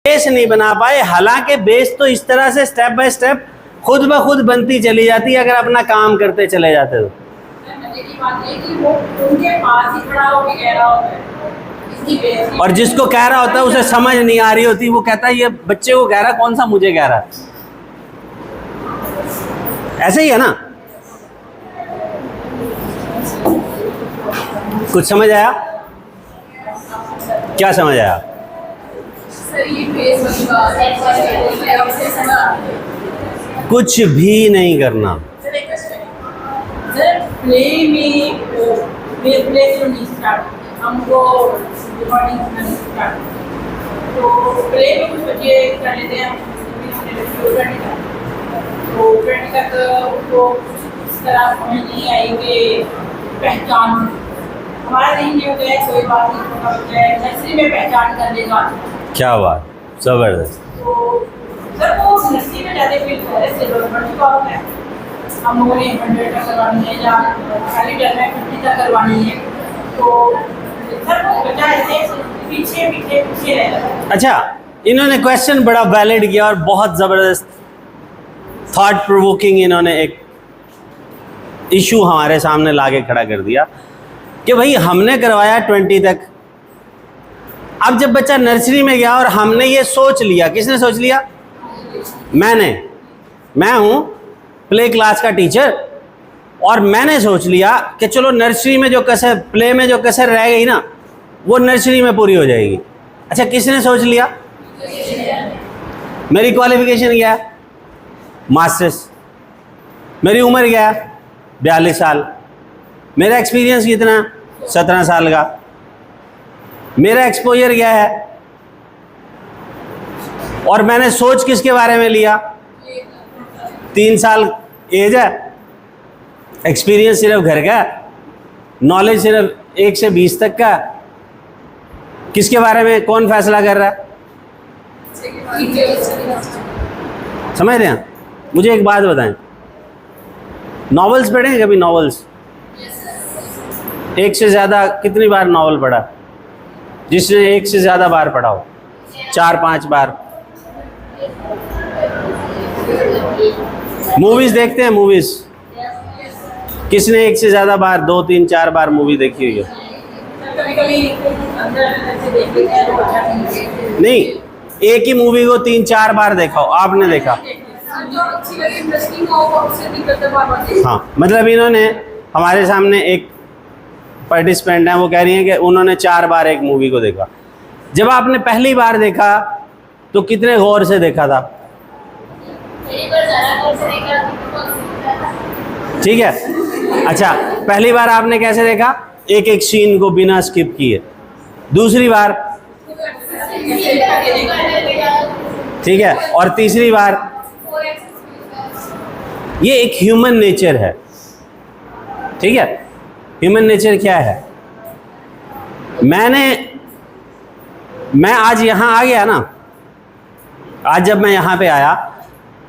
Base नहीं बना पाए, हालांकि बेस तो इस तरह से स्टेप बाय स्टेप खुद ब खुद बनती चली जाती है अगर अपना काम करते चले जाते तो। और जिसको कह रहा होता है उसे समझ नहीं आ रही होती, वो कहता है ये बच्चे को कह रहा, कौन सा मुझे कह रहा है। ऐसे ही है ना। कुछ समझ आया? क्या समझ आया? कुछ भी नहीं करना। हमको तो प्ले में कुछ बच्चे कर लेते हैं, तो तक उनको इस तरह समझ नहीं आई कि पहचान हमारा नहीं हो गया, कोई बात नहीं, छोटा बच्चा है नर्सरी में पहचान कर लेगा। क्या बात, जबरदस्त। तो सर वो नर्सरी में ज़्यादा फील कर रहे थे, हम लोगों ने 100 तक करवानी है या खाली टर्म में 50 तक करवानी है, तो सर वो बच्चा ऐसे पीछे पीछे पीछे रह रहा है। अच्छा, इन्होंने क्वेश्चन बड़ा वैलिड किया और बहुत ज़बरदस्त थॉट प्रोवोकिंग इन्होंने एक इशू हमारे सामने लाके खड़ा कर दिया कि भाई हमने करवाया 20 तक, अब जब बच्चा नर्सरी में गया और हमने ये सोच लिया, किसने सोच लिया? मैं हूँ प्ले क्लास का टीचर और मैंने सोच लिया कि चलो नर्सरी में जो कसर, प्ले में जो कसर रह गई ना वो नर्सरी में पूरी हो जाएगी। अच्छा, किसने सोच लिया? मेरी क्वालिफिकेशन क्या है? मास्टर्स। मेरी उम्र क्या है? 42 साल। मेरा एक्सपीरियंस कितना? 17 साल का। मेरा एक्सपोजर क्या है? और मैंने सोच किसके बारे में लिया? 3 साल एज है, एक्सपीरियंस सिर्फ घर का, नॉलेज सिर्फ 1 से 20 तक का। किसके बारे में कौन फैसला कर रहा है? समझ रहे हैं? मुझे एक बात बताएं, नॉवेल्स पढ़े हैं कभी? नॉवेल्स एक से ज़्यादा कितनी बार नॉवल पढ़ा? जिसने एक से ज़्यादा बार पढ़ा हो, 4-5 बार। मूवीज़ देखते हैं? मूवीज़ किसने एक से ज़्यादा बार, 2, 3, 4 बार मूवी देखी हुई है? नहीं, एक ही मूवी को 3-4 बार देखा हो, आपने देखा? हाँ, मतलब इन्होंने हमारे सामने एक पार्टिसिपेंट है, वो कह रही हैं कि उन्होंने 4 बार एक मूवी को देखा। जब आपने पहली बार देखा तो कितने गौर से देखा था? ठीक है। अच्छा, पहली बार आपने कैसे देखा? एक एक सीन को बिना स्किप किए। दूसरी बार? ठीक है। और तीसरी बार? ये एक ह्यूमन नेचर है, ठीक है। ह्यूमन नेचर क्या है? मैं आज यहाँ आ गया ना, आज जब मैं यहाँ पे आया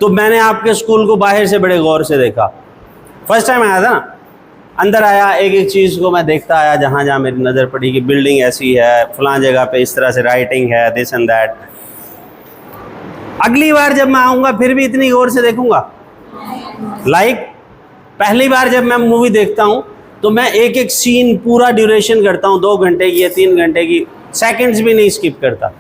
तो मैंने आपके स्कूल को बाहर से बड़े गौर से देखा। फर्स्ट टाइम आया था ना, अंदर आया, एक एक चीज़ को मैं देखता आया, जहाँ जहाँ मेरी नज़र पड़ी कि बिल्डिंग ऐसी है, फलां जगह पे इस तरह से राइटिंग है, दिस एंड दैट। अगली बार जब मैं आऊँगा फिर भी इतनी गौर से देखूँगा? पहली बार जब मैं मूवी देखता हूँ तो मैं एक एक सीन पूरा ड्यूरेशन करता हूँ, 2 घंटे की या 3 घंटे की, सेकंड्स भी नहीं स्किप करता।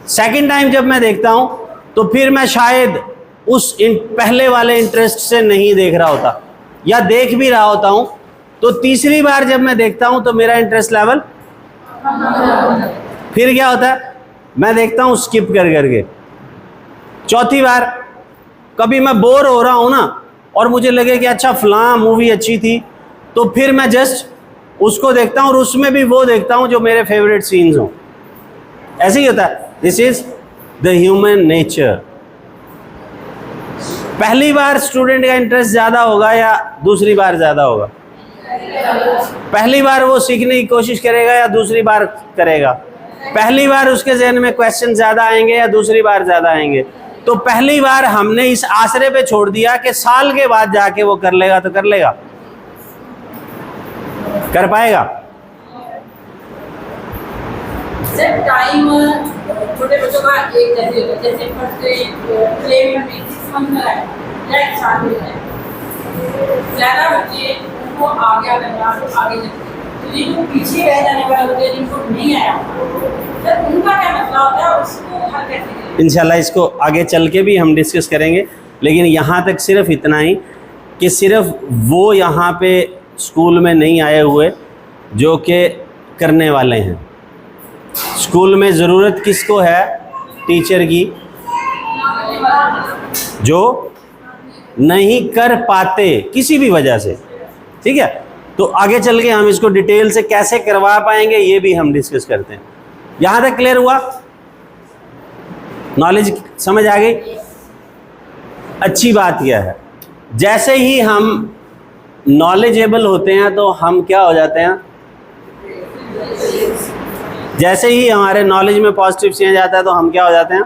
सेकंड टाइम जब मैं देखता हूँ तो फिर मैं शायद उस पहले वाले इंटरेस्ट से नहीं देख रहा होता, या देख भी रहा होता हूँ तो तीसरी बार जब मैं देखता हूँ तो मेरा इंटरेस्ट लेवल फिर क्या होता है? मैं देखता हूँ स्किप कर करके। चौथी बार कभी मैं बोर हो रहा हूँ ना और मुझे लगे कि अच्छा फलां मूवी अच्छी थी, तो फिर मैं जस्ट उसको देखता हूँ और उसमें भी वो देखता हूँ जो मेरे फेवरेट सीन्स हों। ऐसे ही होता है। This is the human nature. पहली बार स्टूडेंट का इंटरेस्ट ज़्यादा होगा या दूसरी बार ज़्यादा होगा? पहली बार वो सीखने की कोशिश करेगा या दूसरी बार करेगा? पहली बार उसके जहन में क्वेश्चन ज़्यादा आएंगे या दूसरी बार ज़्यादा आएंगे? तो पहली बार हमने इस आसरे पे छोड़ दिया कि साल के बाद जाके वो कर लेगा, तो कर लेगा? कर पाएगा? सर टाइम छोटे बच्चों का एक जैसे होता है, जैसे फर्स्ट प्ले में 6 मंथ का है या 1 साल में है, ज़्यादा बच्चे उनको आगे करना तो आगे चलते, तो ये जो पीछे रह जाने वाले होते हैं जिनको नहीं आया सर उनका क्या मसला होता है, उसको हल कैसे करें? इंशाल्लाह इसको आगे चल के भी हम डिस्कस करेंगे, लेकिन यहाँ तक सिर्फ इतना ही कि सिर्फ वो यहाँ पे स्कूल में नहीं आए हुए जो कि करने वाले हैं। स्कूल में ज़रूरत किसको है? टीचर की, जो नहीं कर पाते किसी भी वजह से, ठीक है। तो आगे चल के हम इसको डिटेल से कैसे करवा पाएंगे ये भी हम डिस्कस करते हैं। यहाँ तक क्लियर हुआ? नॉलेज समझ आ गई? अच्छी बात यह है, जैसे ही हम नॉलेजेबल होते हैं तो हम क्या हो जाते हैं, जैसे ही हमारे नॉलेज में पॉजिटिव चेंज आता है तो हम क्या हो जाते हैं,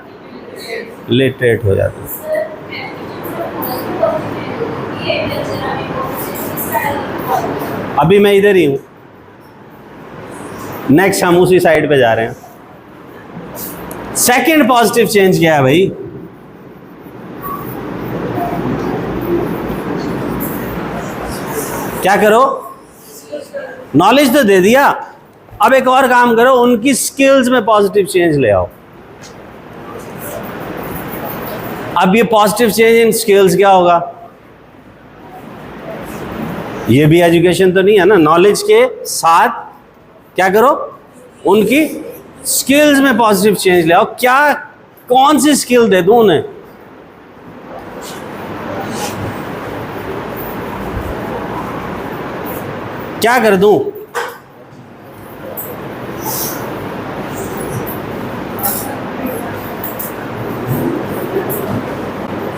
लिटरेट हो जाते हैं। अभी मैं इधर ही हूँ, नेक्स्ट हम उसी साइड पे जा रहे हैं। सेकंड पॉजिटिव चेंज क्या है भाई? क्या करो? नॉलेज तो दे दिया, अब एक और काम करो, उनकी स्किल्स में पॉजिटिव चेंज ले आओ। अब ये पॉजिटिव चेंज इन स्किल्स क्या होगा? ये भी एजुकेशन तो नहीं है ना। नॉलेज के साथ क्या करो, उनकी स्किल्स में पॉजिटिव चेंज ले आओ। क्या, कौन सी स्किल दे दूं उन्हें? क्या कर दूं?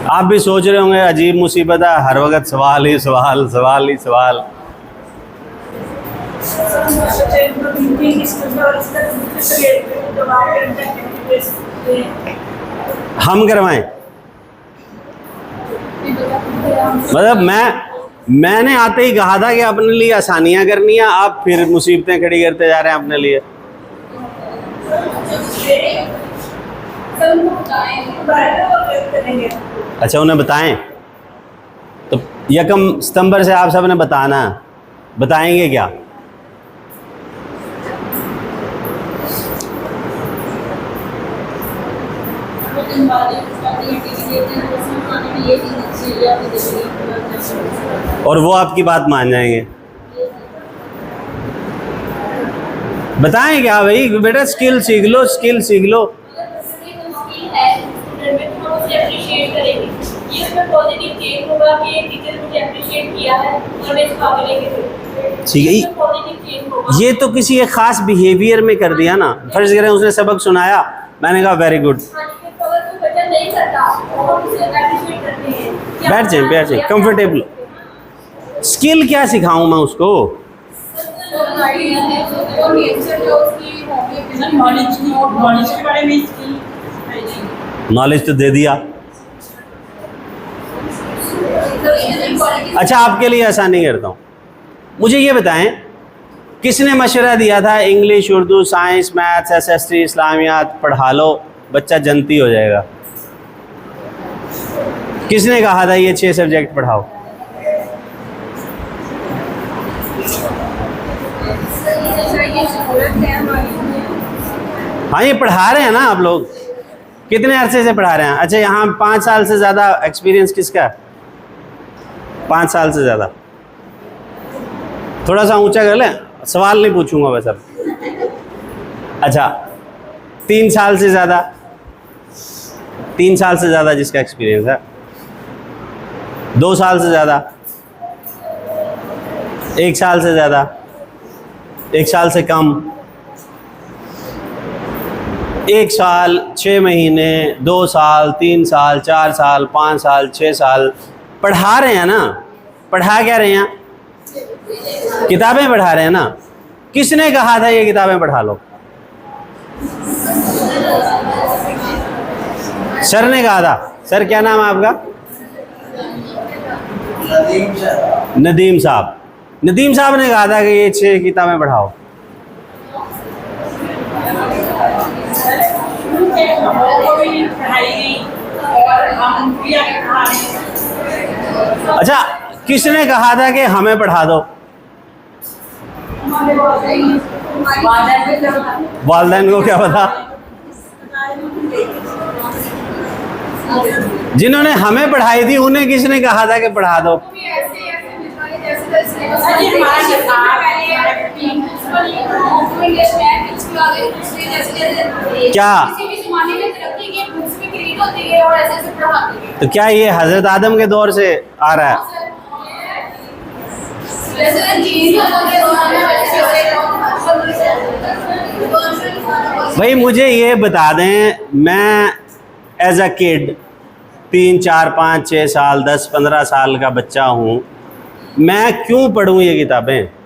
आप भी सोच रहे होंगे अजीब मुसीबत है, हर वक्त सवाल ही सवाल, सवाल ही सवाल। हम करवाएं? मतलब मैंने आते ही कहा था कि अपने लिए आसानियां करनी है, आप फिर मुसीबतें खड़ी करते जा रहे हैं अपने लिए। अच्छा, उन्हें बताएं तो 1 सितंबर से आप सब ने बताना है। बताएंगे क्या? और वो आपकी बात मान जाएंगे। बताएं क्या भाई? बेटा स्किल सीख लो, स्किल सीख लो। ठीक है, ये तो किसी एक खास बिहेवियर में कर दिया ना। फर्ज करें उसने सबक सुनाया, मैंने कहा वेरी गुड, बैठ जाए कंफर्टेबल। स्किल क्या सिखाऊं मैं उसको? नॉलेज तो दे दिया। अच्छा, आपके लिए आसानी करता हूँ, मुझे ये बताएं किसने मशवरा दिया था English, Urdu, science, maths, SST, Islamiyat पढ़ा लो, बच्चा जनती हो जाएगा? किसने कहा था ये 6 सब्जेक्ट पढ़ाओ? हाँ, ये पढ़ा रहे हैं ना आप लोग, कितने अरसे से पढ़ा रहे हैं? अच्छा, यहाँ 5 साल से ज़्यादा एक्सपीरियंस किसका है? 5 साल से ज़्यादा। थोड़ा सा ऊंचा कर लें, सवाल नहीं पूछूंगा मैं सब। अच्छा, 3 साल से ज़्यादा? 3 साल से ज़्यादा जिसका एक्सपीरियंस है? 2 साल से ज़्यादा? 1 साल से ज़्यादा? 1 साल से कम? 1 साल 6 महीने, 2 साल, 3 साल, 4 साल, 5 साल, 6 साल पढ़ा रहे हैं ना। पढ़ा क्या रहे हैं? किताबें पढ़ा रहे हैं ना। किसने कहा था ये किताबें पढ़ा लो? सर ने कहा था। सर क्या नाम है आपका? नदीम साहब। नदीम साहब ने कहा था कि ये 6 किताबें पढ़ाओ। बहू को भी पढ़ाई गई और हम भी आगे पढ़ा रहे हैं। अच्छा, किसने कहा था कि हमें पढ़ा दो? वालिदैन को क्या पता? जिन्होंने हमें पढ़ाई थी उन्हें किसने कहा था कि पढ़ा दो? क्या? तो क्या ये हजरत आदम के दौर से आ रहा है? भाई मुझे ये बता दें, मैं एज अ किड 3, 4, 5, 6 साल 10, 15 साल का बच्चा हूँ, मैं क्यों पढ़ूँ ये किताबें?